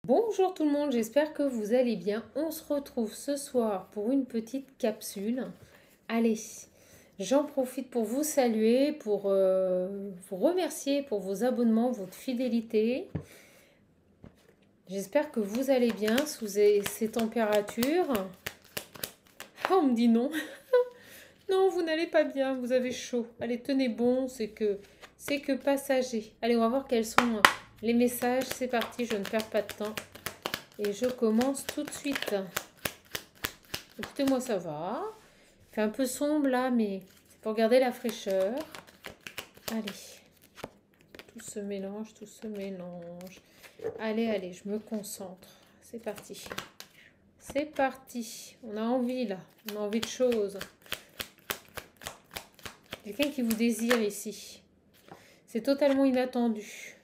Bonjour tout le monde, j'espère que vous allez bien. On se retrouve ce soir pour une petite capsule. Allez, j'en profite pour vous saluer, pour vous remercier pour vos abonnements, votre fidélité. J'espère que vous allez bien sous ces températures. Ah, on me dit non. Non, vous n'allez pas bien, vous avez chaud. Allez, tenez bon, c'est que passager. Allez, on va voir quels sont les messages. C'est parti, je ne perds pas de temps. Et je commence tout de suite. Écoutez-moi, ça va. Il fait un peu sombre là, mais c'est pour garder la fraîcheur. Allez. Tout se mélange, tout se mélange. Allez, allez, je me concentre. C'est parti. C'est parti. On a envie là. On a envie de choses. Quelqu'un qui vous désire ici. C'est totalement inattendu.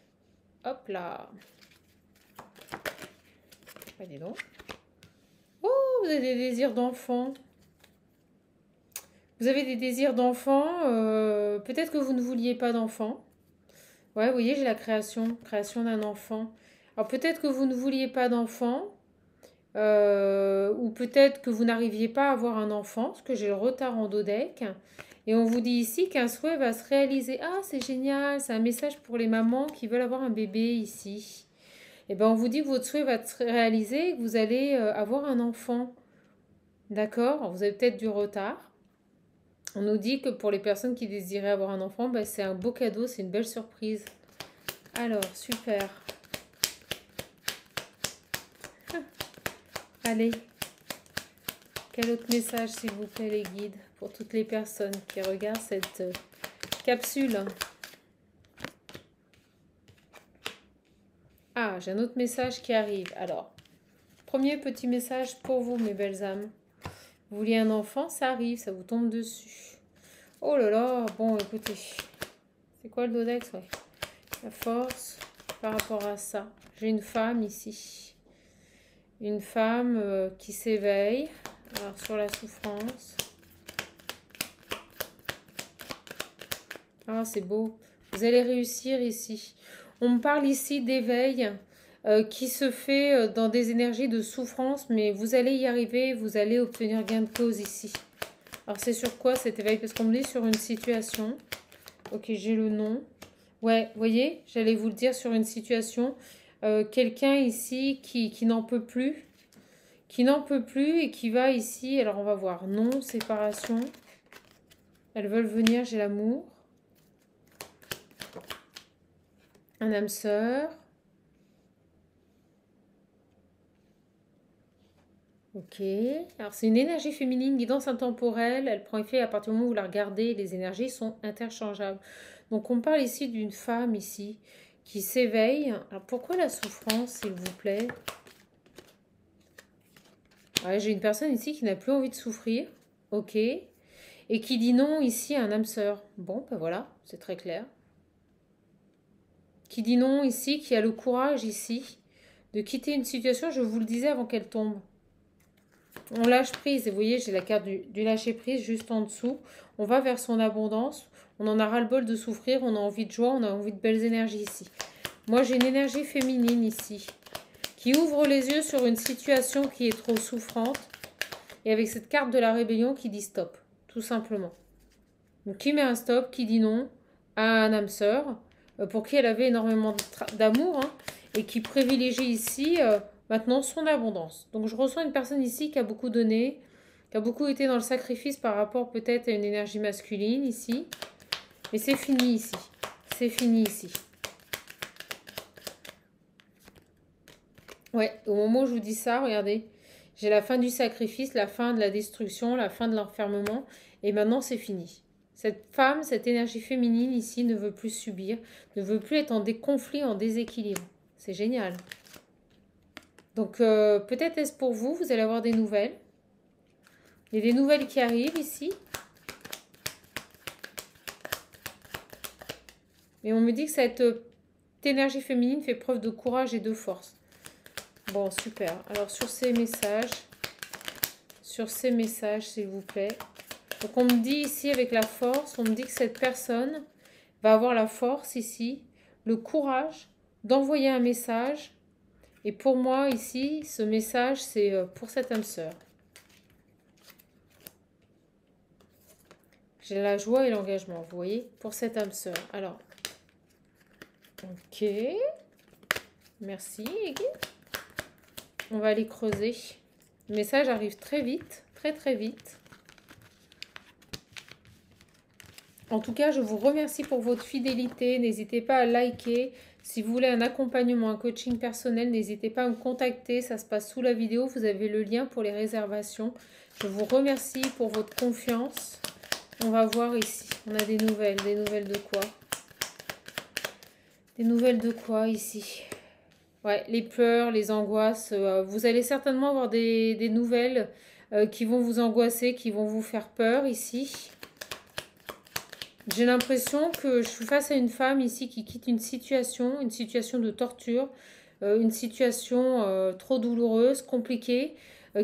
Hop là. Allez donc. Oh, vous avez des désirs d'enfant. Vous avez des désirs d'enfant. Peut-être que vous ne vouliez pas d'enfant. Ouais, vous voyez, j'ai la création d'un enfant. Alors peut-être que vous ne vouliez pas d'enfant. Ou peut-être que vous n'arriviez pas à avoir un enfant, parce que j'ai le retard en dodec. Et on vous dit ici qu'un souhait va se réaliser. Ah, c'est génial, c'est un message pour les mamans qui veulent avoir un bébé ici. Et bien, on vous dit que votre souhait va se réaliser et que vous allez avoir un enfant. D'accord? Vous avez peut-être du retard. On nous dit que pour les personnes qui désiraient avoir un enfant, ben, c'est un beau cadeau, c'est une belle surprise. Alors, super. Allez. Quel autre message, s'il vous plaît, les guides, pour toutes les personnes qui regardent cette capsule? Ah, j'ai un autre message qui arrive. Alors, premier petit message pour vous, mes belles âmes. Vous vouliez un enfant, ça arrive, ça vous tombe dessus. Oh là là, bon, écoutez. C'est quoi le dodex? Ouais. La force par rapport à ça. J'ai une femme ici. Une femme qui s'éveille. Alors, sur la souffrance. Ah, c'est beau. Vous allez réussir ici. On me parle ici d'éveil qui se fait dans des énergies de souffrance, mais vous allez y arriver, vous allez obtenir gain de cause ici. Alors, c'est sur quoi cet éveil? Parce qu'on me dit sur une situation. Ok, j'ai le nom. Ouais, vous voyez, j'allais vous le dire sur une situation. Quelqu'un ici qui n'en peut plus. Qui n'en peut plus et qui va ici. Alors, on va voir. Non, séparation. Elles veulent venir, j'ai l'amour. Un âme sœur. Ok. Alors, c'est une énergie féminine, guidance intemporelle. Elle prend effet à partir du moment où vous la regardez. Les énergies sont interchangeables. Donc, on parle ici d'une femme ici qui s'éveille. Alors, pourquoi la souffrance, s'il vous plaît? Ouais, j'ai une personne ici qui n'a plus envie de souffrir. Ok. Et qui dit non ici à un âme sœur. Bon, ben voilà, c'est très clair. Qui dit non ici, qui a le courage ici de quitter une situation, je vous le disais avant qu'elle tombe. On lâche prise, et vous voyez, j'ai la carte du lâcher prise juste en dessous. On va vers son abondance, on en a ras-le-bol de souffrir, on a envie de joie, on a envie de belles énergies ici. Moi, j'ai une énergie féminine ici, qui ouvre les yeux sur une situation qui est trop souffrante, et avec cette carte de la rébellion qui dit stop, tout simplement. Donc, qui met un stop, qui dit non à un âme sœur, pour qui elle avait énormément d'amour, hein, et qui privilégie ici maintenant son abondance. Donc je reçois une personne ici qui a beaucoup donné, qui a beaucoup été dans le sacrifice par rapport peut-être à une énergie masculine ici. Mais c'est fini ici. C'est fini ici. Ouais, au moment où je vous dis ça, regardez, j'ai la fin du sacrifice, la fin de la destruction, la fin de l'enfermement, et maintenant c'est fini. Cette femme, cette énergie féminine ici ne veut plus subir, ne veut plus être en des conflits, en déséquilibre. C'est génial. Donc peut-être est-ce pour vous, vous allez avoir des nouvelles. Il y a des nouvelles qui arrivent ici. Et on me dit que cette énergie féminine fait preuve de courage et de force. Bon, super. Alors sur ces messages, s'il vous plaît. Donc on me dit ici avec la force, on me dit que cette personne va avoir la force ici, le courage d'envoyer un message Et pour moi, ici, ce message, c'est pour cette âme sœur. J'ai la joie et l'engagement, vous voyez, pour cette âme sœur. Alors, ok. Merci, Iggy. On va aller creuser. Le message arrive très vite, très très vite. En tout cas, je vous remercie pour votre fidélité. N'hésitez pas à liker. Si vous voulez un accompagnement, un coaching personnel, n'hésitez pas à me contacter. Ça se passe sous la vidéo. Vous avez le lien pour les réservations. Je vous remercie pour votre confiance. On va voir ici. On a des nouvelles. Des nouvelles de quoi? Des nouvelles de quoi ici? Ouais, les peurs, les angoisses. Vous allez certainement avoir des nouvelles qui vont vous angoisser, qui vont vous faire peur ici. J'ai l'impression que je suis face à une femme ici qui quitte une situation de torture, une situation trop douloureuse, compliquée,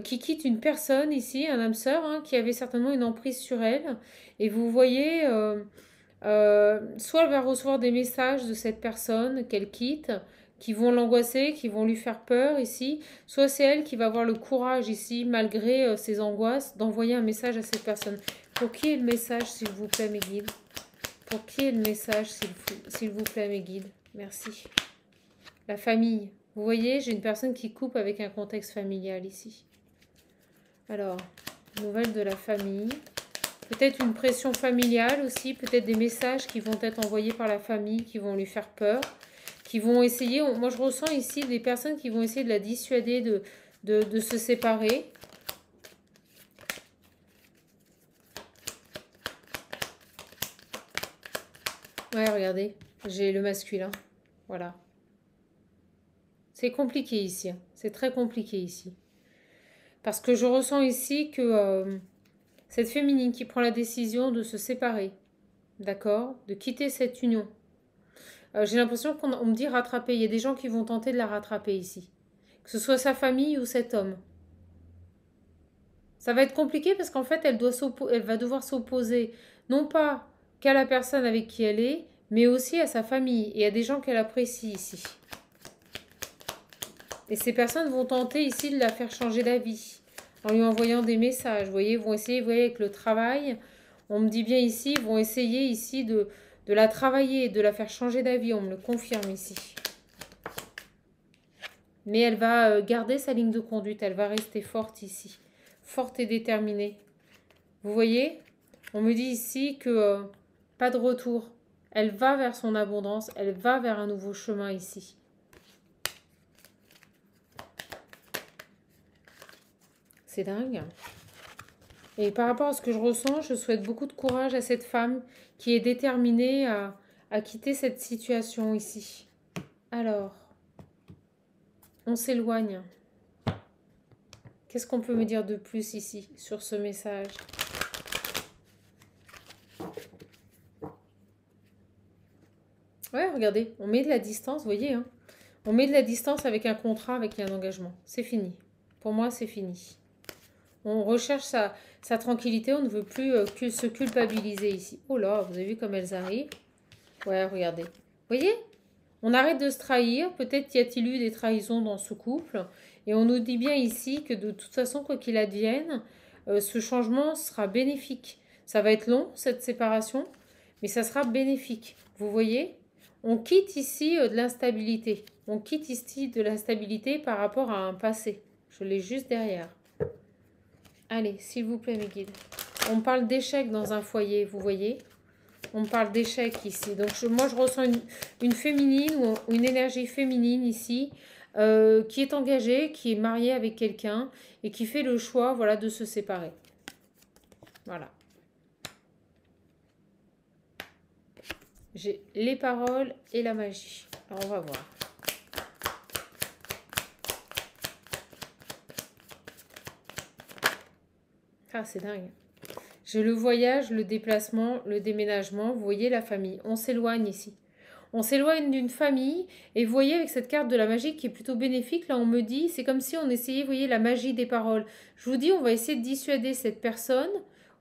qui quitte une personne ici, un âme sœur, hein, qui avait certainement une emprise sur elle. Et vous voyez, soit elle va recevoir des messages de cette personne qu'elle quitte, qui vont l'angoisser, qui vont lui faire peur ici, soit c'est elle qui va avoir le courage ici, malgré ses angoisses, d'envoyer un message à cette personne. Pour qui est le message, s'il vous plaît, mes guides? Pour qui est le message, s'il vous plaît, mes guides? Merci. La famille. Vous voyez, j'ai une personne qui coupe avec un contexte familial ici. Alors, nouvelle de la famille. Peut-être une pression familiale aussi, peut-être des messages qui vont être envoyés par la famille, qui vont lui faire peur, qui vont essayer, moi je ressens ici des personnes qui vont essayer de la dissuader de se séparer. Ouais, regardez, j'ai le masculin, voilà. C'est compliqué ici, hein. C'est très compliqué ici. Parce que je ressens ici que cette féminine qui prend la décision de se séparer, d'accord, de quitter cette union. J'ai l'impression qu'on me dit rattraper. Il y a des gens qui vont tenter de la rattraper ici. Que ce soit sa famille ou cet homme. Ça va être compliqué parce qu'en fait, elle va devoir s'opposer non pas qu'à la personne avec qui elle est, mais aussi à sa famille et à des gens qu'elle apprécie ici. Et ces personnes vont tenter ici de la faire changer d'avis en lui envoyant des messages. Vous voyez, vont essayer, vous voyez, avec le travail, on me dit bien ici, vont essayer ici de la travailler, de la faire changer d'avis, on me le confirme ici. Mais elle va garder sa ligne de conduite, elle va rester forte ici, forte et déterminée. Vous voyez, on me dit ici que pas de retour, elle va vers son abondance, elle va vers un nouveau chemin ici. C'est dingue. Et par rapport à ce que je ressens, je souhaite beaucoup de courage à cette femme qui est déterminée à quitter cette situation ici. Alors, on s'éloigne. Qu'est-ce qu'on peut me dire de plus ici, sur ce message? Ouais, regardez, on met de la distance, vous voyez, hein. On met de la distance avec un contrat, avec un engagement. C'est fini. Pour moi, c'est fini. On recherche sa tranquillité, on ne veut plus se culpabiliser ici. Oh là, vous avez vu comme elles arrivent? Ouais, regardez. Vous voyez? On arrête de se trahir. Peut-être y a-t-il eu des trahisons dans ce couple. Et on nous dit bien ici que de toute façon, quoi qu'il advienne, ce changement sera bénéfique. Ça va être long, cette séparation, mais ça sera bénéfique. Vous voyez? On quitte ici de l'instabilité. On quitte ici de l'instabilité par rapport à un passé. Je l'ai juste derrière. Allez, s'il vous plaît, mes guides. On parle d'échec dans un foyer, vous voyez? On parle d'échec ici. Donc, moi, je ressens une féminine ou une énergie féminine ici qui est engagée, qui est mariée avec quelqu'un et qui fait le choix, voilà, de se séparer. Voilà. J'ai les paroles et la magie. Alors, on va voir. Ah, c'est dingue. J'ai le voyage, le déplacement, le déménagement. Vous voyez la famille. On s'éloigne ici. On s'éloigne d'une famille. Et vous voyez avec cette carte de la magie qui est plutôt bénéfique. Là, on me dit, c'est comme si on essayait, vous voyez, la magie des paroles. Je vous dis, on va essayer de dissuader cette personne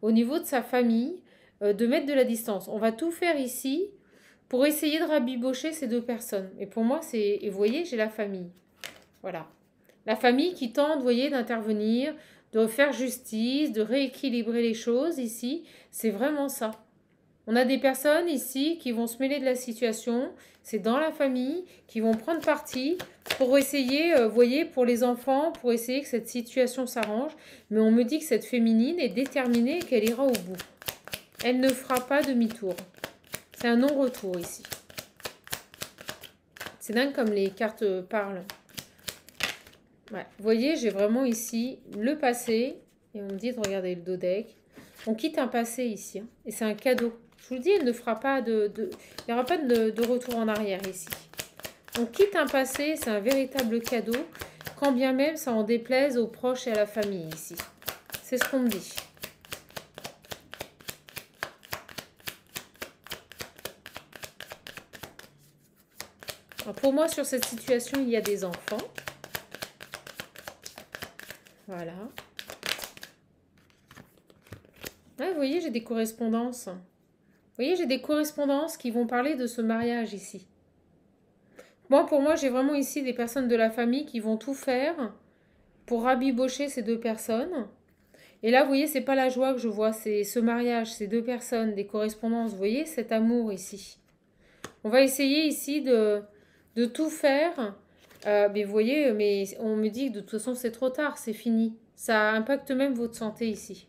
au niveau de sa famille, de mettre de la distance. On va tout faire ici pour essayer de rabibocher ces deux personnes. Et pour moi, c'est... Et vous voyez, j'ai la famille. Voilà. La famille qui tente, vous voyez, d'intervenir, de faire justice, de rééquilibrer les choses ici. C'est vraiment ça. On a des personnes ici qui vont se mêler de la situation. C'est dans la famille, qui vont prendre parti pour essayer, vous voyez, pour les enfants, pour essayer que cette situation s'arrange. Mais on me dit que cette féminine est déterminée et qu'elle ira au bout. Elle ne fera pas demi-tour. C'est un non-retour ici. C'est dingue comme les cartes parlent. Ouais. Vous voyez, j'ai vraiment ici le passé. Et on me dit de regarder le dos deck. On quitte un passé ici. Hein, et c'est un cadeau. Je vous le dis, elle ne fera pas il n'y aura pas de retour en arrière ici. On quitte un passé, c'est un véritable cadeau. Quand bien même ça en déplaise aux proches et à la famille ici. C'est ce qu'on me dit. Alors pour moi, sur cette situation, il y a des enfants. Voilà. Ouais, vous voyez, j'ai des correspondances. Vous voyez, j'ai des correspondances qui vont parler de ce mariage ici. Moi, pour moi, j'ai vraiment ici des personnes de la famille qui vont tout faire pour rabibocher ces deux personnes. Et là, vous voyez, c'est pas la joie que je vois, c'est ce mariage, ces deux personnes, des correspondances. Vous voyez, cet amour ici. On va essayer ici de tout faire. Mais vous voyez, mais on me dit que de toute façon, c'est trop tard, c'est fini. Ça impacte même votre santé ici.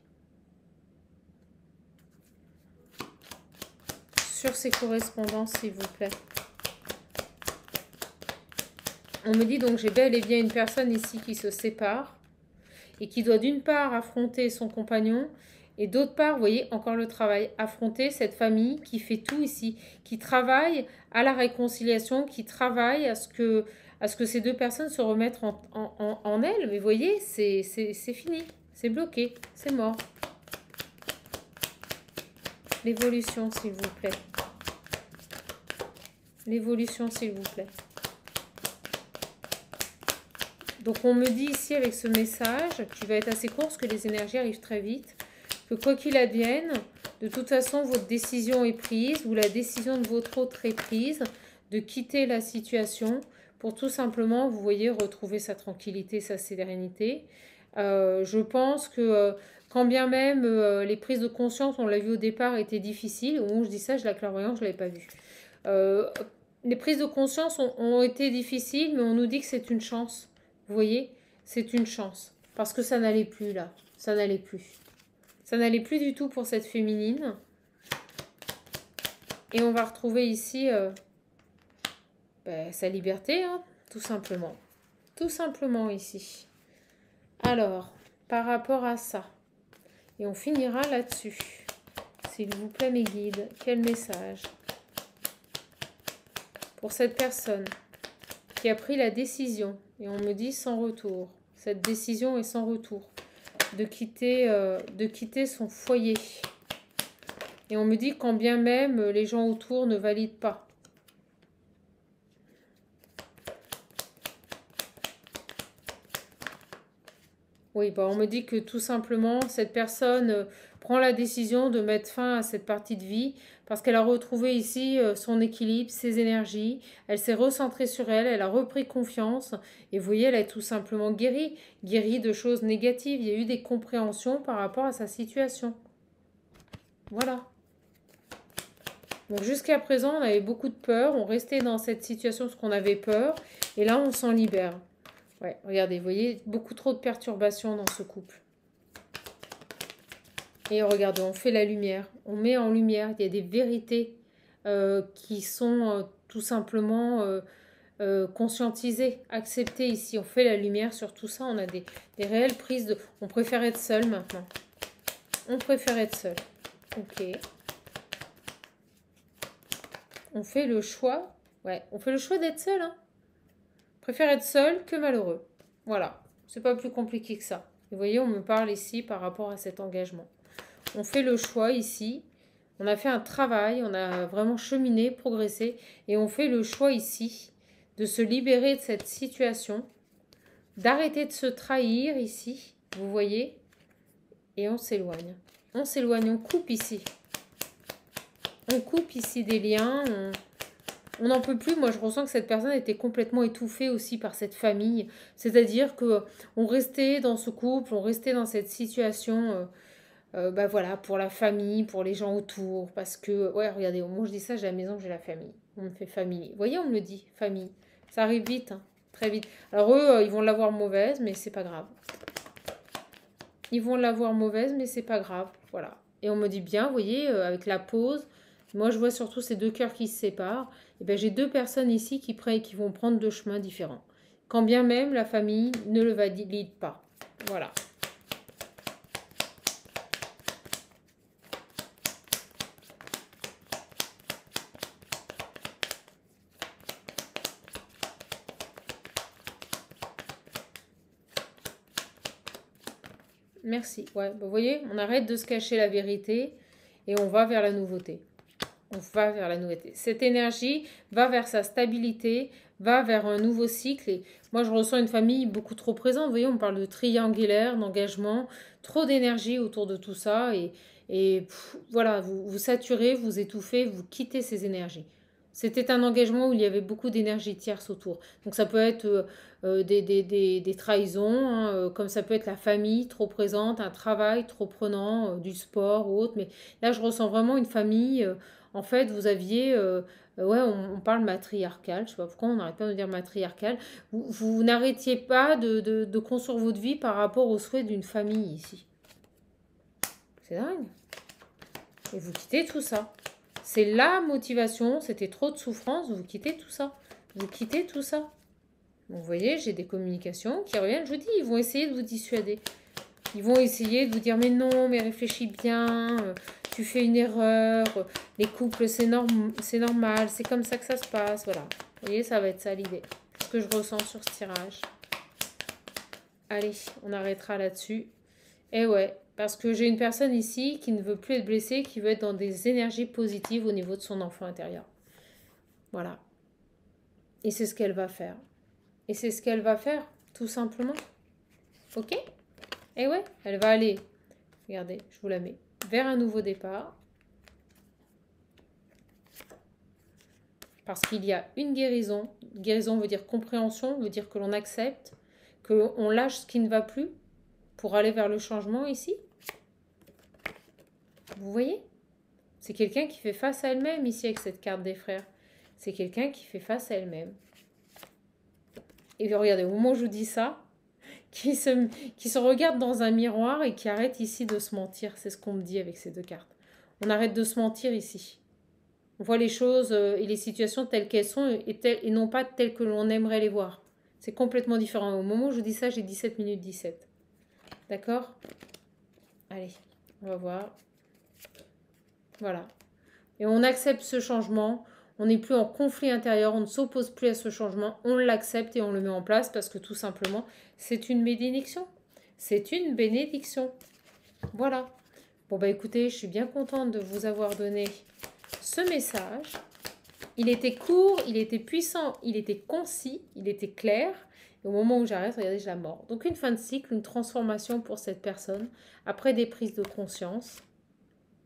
Sur ces correspondances, s'il vous plaît. On me dit donc j'ai bel et bien une personne ici qui se sépare et qui doit d'une part affronter son compagnon et d'autre part, vous voyez, encore le travail, affronter cette famille qui fait tout ici, qui travaille à la réconciliation, qui travaille à ce que ces deux personnes se remettent en elles. Mais vous voyez, c'est fini, c'est bloqué, c'est mort. L'évolution, s'il vous plaît. L'évolution, s'il vous plaît. Donc, on me dit ici avec ce message, qui va être assez court, parce que les énergies arrivent très vite, que quoi qu'il advienne, de toute façon, votre décision est prise, ou la décision de votre autre est prise, de quitter la situation pour tout simplement, vous voyez, retrouver sa tranquillité, sa sérénité. Je pense que quand bien même les prises de conscience, on l'a vu au départ, étaient difficiles, au moment où je dis ça, je la clairvoyance, je ne l'avais pas vu. Les prises de conscience ont été difficiles, mais on nous dit que c'est une chance. Vous voyez, c'est une chance. Parce que ça n'allait plus là. Ça n'allait plus. Ça n'allait plus du tout pour cette féminine. Et on va retrouver ici sa liberté, hein, tout simplement. Tout simplement ici. Alors, par rapport à ça, et on finira là-dessus. S'il vous plaît, mes guides, quel message pour cette personne qui a pris la décision, et on me dit sans retour, cette décision est sans retour, de quitter son foyer. Et on me dit quand bien même les gens autour ne valident pas. Oui, bah on me dit que tout simplement, cette personne prend la décision de mettre fin à cette partie de vie parce qu'elle a retrouvé ici son équilibre, ses énergies. Elle s'est recentrée sur elle, elle a repris confiance. Et vous voyez, elle est tout simplement guérie de choses négatives. Il y a eu des compréhensions par rapport à sa situation. Voilà. Donc jusqu'à présent, on avait beaucoup de peur. On restait dans cette situation parce qu'on avait peur. Et là, on s'en libère. Ouais, regardez, vous voyez, beaucoup trop de perturbations dans ce couple. Et regardez, on fait la lumière. On met en lumière, il y a des vérités qui sont tout simplement conscientisées, acceptées ici. On fait la lumière sur tout ça. On a des réelles prises de... On préfère être seul maintenant. On préfère être seul. Ok. On fait le choix. Ouais, on fait le choix d'être seul, hein. Préfère être seul que malheureux. Voilà, c'est pas plus compliqué que ça. Vous voyez, on me parle ici par rapport à cet engagement. On fait le choix ici. On a fait un travail, on a vraiment cheminé, progressé. Et on fait le choix ici de se libérer de cette situation, d'arrêter de se trahir ici. Vous voyez? Et on s'éloigne. On s'éloigne, on coupe ici. On coupe ici des liens, On n'en peut plus. Moi, je ressens que cette personne était complètement étouffée aussi par cette famille. C'est-à-dire que on restait dans ce couple, on restait dans cette situation, bah voilà, pour la famille, pour les gens autour. Parce que, ouais, regardez, au moment où je dis ça, j'ai la maison, j'ai la famille. On me fait famille. Vous voyez, on me le dit, famille. Ça arrive vite, hein, très vite. Alors eux, ils vont l'avoir mauvaise, mais c'est pas grave. Ils vont l'avoir mauvaise, mais c'est pas grave. Voilà. Et on me dit bien, vous voyez, avec la pause, moi je vois surtout ces deux cœurs qui se séparent. Et ben j'ai deux personnes ici qui vont prendre deux chemins différents. Quand bien même la famille ne le valide pas. Voilà. Merci. Ouais, bah, vous voyez, on arrête de se cacher la vérité et on va vers la nouveauté. On va vers la nouveauté. Cette énergie va vers sa stabilité, va vers un nouveau cycle. Et moi, je ressens une famille beaucoup trop présente. Vous voyez, on parle de triangulaire, d'engagement, trop d'énergie autour de tout ça. Voilà, vous saturez, vous étouffez, vous quittez ces énergies. C'était un engagement où il y avait beaucoup d'énergie tierce autour. Donc ça peut être des trahisons, hein, comme ça peut être la famille trop présente, un travail trop prenant, du sport ou autre. Mais là, je ressens vraiment une famille. En fait, vous aviez, ouais, on parle matriarcal, je sais pas pourquoi on n'arrête pas de dire matriarcal. Vous n'arrêtiez pas de construire votre vie par rapport aux souhaits d'une famille ici. C'est dingue. Et vous quittez tout ça. C'est la motivation, c'était trop de souffrance, vous quittez tout ça. Vous quittez tout ça. Donc, vous voyez, j'ai des communications qui reviennent, je vous dis, ils vont essayer de vous dissuader. Ils vont essayer de vous dire, mais non, mais réfléchis bien, tu fais une erreur, les couples, c'est normal, c'est comme ça que ça se passe, voilà. Vous voyez, ça va être ça l'idée. Ce que je ressens sur ce tirage. Allez, on arrêtera là-dessus. Et ouais, parce que j'ai une personne ici qui ne veut plus être blessée, qui veut être dans des énergies positives au niveau de son enfant intérieur. Voilà. Et c'est ce qu'elle va faire. Et c'est ce qu'elle va faire, tout simplement. Ok? Et ouais, elle va aller, regardez, je vous la mets, vers un nouveau départ. Parce qu'il y a une guérison. Guérison veut dire compréhension, veut dire que l'on accepte, qu'on lâche ce qui ne va plus pour aller vers le changement ici. Vous voyez? C'est quelqu'un qui fait face à elle-même ici avec cette carte des frères. C'est quelqu'un qui fait face à elle-même. Et puis regardez, au moment où je vous dis ça, qui se regarde dans un miroir et qui arrête ici de se mentir. C'est ce qu'on me dit avec ces deux cartes. On arrête de se mentir ici. On voit les choses et les situations telles qu'elles sont et non pas telles que l'on aimerait les voir. C'est complètement différent. Au moment où je vous dis ça, j'ai 17 minutes 17. D'accord? Allez, on va voir. Voilà. Et on accepte ce changement. On n'est plus en conflit intérieur, on ne s'oppose plus à ce changement, on l'accepte et on le met en place parce que tout simplement, c'est une bénédiction. C'est une bénédiction. Voilà. Bon bah écoutez, je suis bien contente de vous avoir donné ce message. Il était court, il était puissant, il était concis, il était clair. Et au moment où j'arrête, regardez, je la mords. Donc une fin de cycle, une transformation pour cette personne après des prises de conscience.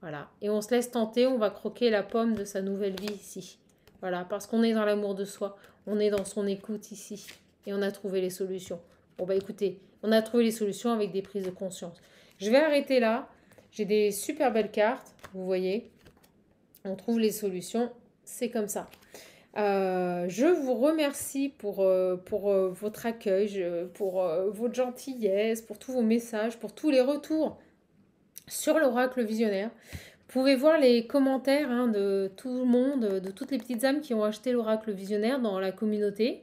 Voilà. Et on se laisse tenter, on va croquer la pomme de sa nouvelle vie ici. Voilà, parce qu'on est dans l'amour de soi, on est dans son écoute ici. Et on a trouvé les solutions. Bon bah écoutez, on a trouvé les solutions avec des prises de conscience. Je vais arrêter là. J'ai des super belles cartes, vous voyez. On trouve les solutions, c'est comme ça. Je vous remercie pour votre accueil, pour votre gentillesse, pour tous vos messages, pour tous les retours sur l'oracle visionnaire. Vous pouvez voir les commentaires de tout le monde, de toutes les petites âmes qui ont acheté l'oracle visionnaire dans la communauté.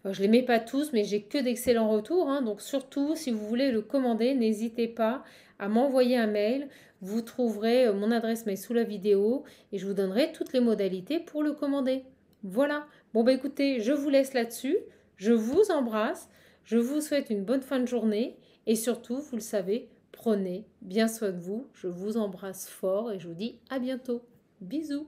Je ne les mets pas tous, mais j'ai que d'excellents retours. Donc surtout, si vous voulez le commander, n'hésitez pas à m'envoyer un mail. Vous trouverez mon adresse mail sous la vidéo et je vous donnerai toutes les modalités pour le commander. Voilà. Bon bah écoutez, je vous laisse là-dessus. Je vous embrasse. Je vous souhaite une bonne fin de journée et surtout, vous le savez, prenez bien soin de vous. Je vous embrasse fort et je vous dis à bientôt. Bisous.